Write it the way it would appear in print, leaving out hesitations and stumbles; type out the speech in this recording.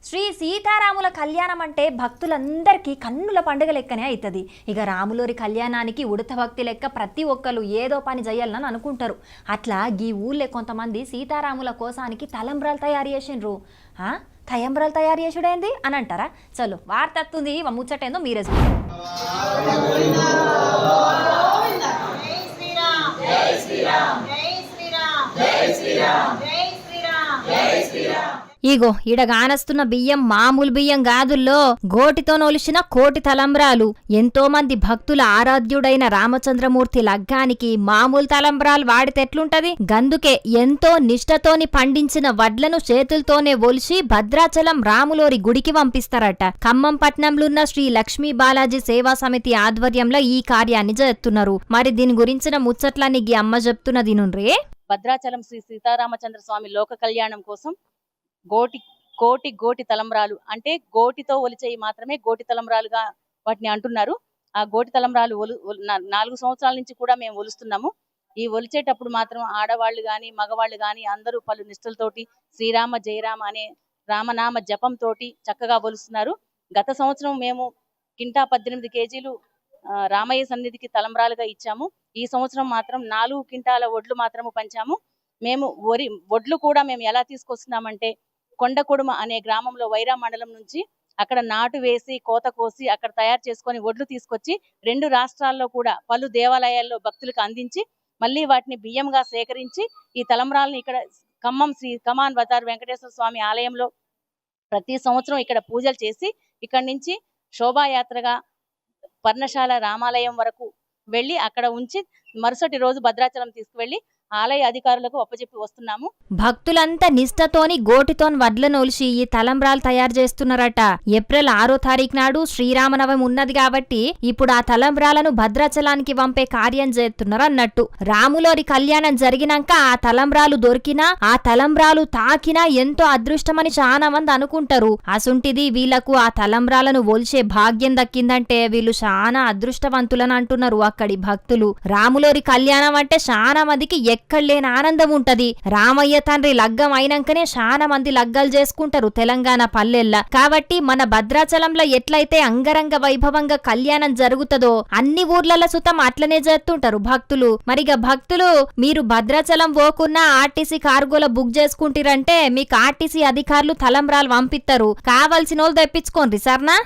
శ్రీ సీతారాముల కళ్యాణం అంటే భక్తులందరికీ కన్నుల పండుగ లెక్కనే అవుతుంది. ఇక రాములోరి కళ్యాణానికి ఉడత భక్తి లెక్క ప్రతి ఒక్కరు ఏదో పని చేయాలని అనుకుంటారు. అట్లా ఈ ఊళ్ళే కొంతమంది సీతారాముల కోసానికి తలంబ్రాలు తయారు చేసిండ్రు. తయంబ్రాలు తయారు చేసుడేంది అని అంటారా? చలో వార్త వస్తుంది, ముచ్చటేందో మీరే చూడండి. ఇగో ఇడగానస్తున్న బియ్యం మామూలు బియ్యం గాదుల్లో గోటితో నొలిసిన కోటి తలంబ్రాలు. ఎంతో మంది భక్తుల ఆరాధ్యుడైన రామచంద్రమూర్తి లగ్గానికి మామూలు తలంబ్రాలు వాడితే ఎట్లుంటది? గందుకే ఎంతో నిష్ఠతోని పండించిన వడ్లను చేతులతోనే ఒలిసి భద్రాచలం రాములోరి గుడికి పంపిస్తారట. ఖమ్మం పట్నంలున్న శ్రీ లక్ష్మీ బాలాజీ సేవా సమితి ఆధ్వర్యంలో ఈ కార్యాన్ని చేస్తున్నారు. మరి దీని గురించిన ముచ్చట్లన్నీ అమ్మ చెప్తున్నది నుండ్రే. భద్రాచలం శ్రీ సీతారామచంద్ర స్వామి లోక కళ్యాణం కోసం కోటి తలంబ్రాలు అంటే గోటితో ఒలిచేయి మాత్రమే గోటి తలంబ్రాలుగా వాటిని అంటున్నారు. ఆ గోటి తలంబ్రాలు 4 సంవత్సరాల నుంచి కూడా మేము ఒలుస్తున్నాము. ఈ ఒలిచేటప్పుడు మాత్రం ఆడవాళ్లు గాని మగవాళ్ళు గాని అందరూ పలు నిష్ఠలతోటి శ్రీరామ జయరామ అనే రామనామ జపంతోటి చక్కగా ఒలుస్తున్నారు. గత సంవత్సరం మేము కింటా 18 కేజీలు రామయ్య సన్నిధికి తలంబ్రాలుగా ఇచ్చాము. ఈ సంవత్సరం మాత్రం 4 కింటాల వడ్లు మాత్రము పంచాము. మేము వడ్లు కూడా మేము ఎలా తీసుకొస్తున్నామంటే కొండకొడుమ అనే గ్రామంలో వైరా మండలం నుంచి అక్కడ నాటు వేసి కోత కోసి అక్కడ తయారు చేసుకొని వడ్లు తీసుకొచ్చి 2 రాష్ట్రాల్లో కూడా పలు దేవాలయాల్లో భక్తులకు అందించి మళ్ళీ వాటిని బియ్యంగా సేకరించి ఈ తలంబ్రాలను ఇక్కడ ఖమ్మం శ్రీ కమాన్ బజార్ వెంకటేశ్వర స్వామి ఆలయంలో ప్రతి సంవత్సరం ఇక్కడ పూజలు చేసి ఇక్కడి నుంచి శోభాయాత్రగా పర్ణశాల రామాలయం వరకు వెళ్ళి అక్కడ ఉంచి మరుసటి రోజు భద్రాచలం తీసుకువెళ్లి ఆలయ అధికారులకు అప్పచెప్పి వస్తున్నాము. భక్తులంతా నిష్ఠతోని గోటితోని వడ్లను ఒలిసి ఈ తలంబ్రాలు తయారు చేస్తున్నారట. ఏప్రిల్ 6వ తారీఖు నాడు శ్రీరామనవమి ఉన్నది కాబట్టి ఇప్పుడు ఆ తలంబ్రాలను భద్రాచలానికి పంపే కార్యం చేస్తున్నారు అన్నట్టు. రాములోరి కళ్యాణం జరిగినాక ఆ తలంబ్రాలు దొరికినా ఆ తలంబ్రాలు తాకినా ఎంతో అదృష్టమని చాలా మంది అనుకుంటారు. అసుంటిది వీళ్లకు ఆ తలంబ్రాలను ఒలిసే భాగ్యం దక్కిందంటే వీళ్ళు చాలా అదృష్టవంతులని అంటున్నారు అక్కడి భక్తులు. రాములోరి కళ్యాణం అంటే చాలా మందికి ఎక్కడలేని ఆనందం ఉంటది. రామయ్య తండ్రి లగ్గం అయినాకనే చాలా మంది లగ్గాలు చేసుకుంటారు తెలంగాణ పల్లెల్లా. కాబట్టి మన భద్రాచలంలో ఎట్లయితే అంగరంగ వైభవంగా కళ్యాణం జరుగుతుందో అన్ని ఊర్లలో సుతం అట్లనే చేస్తుంటారు భక్తులు. మరిగా భక్తులు మీరు భద్రాచలం పోకున్నా ఆర్టీసీ కార్గోల బుక్ చేసుకుంటారంటే మీకు ఆర్టీసీ అధికారులు తలంబ్రాలు పంపిస్తారు. కావాల్సిన వాళ్ళు తెప్పించుకోండి సర్నా.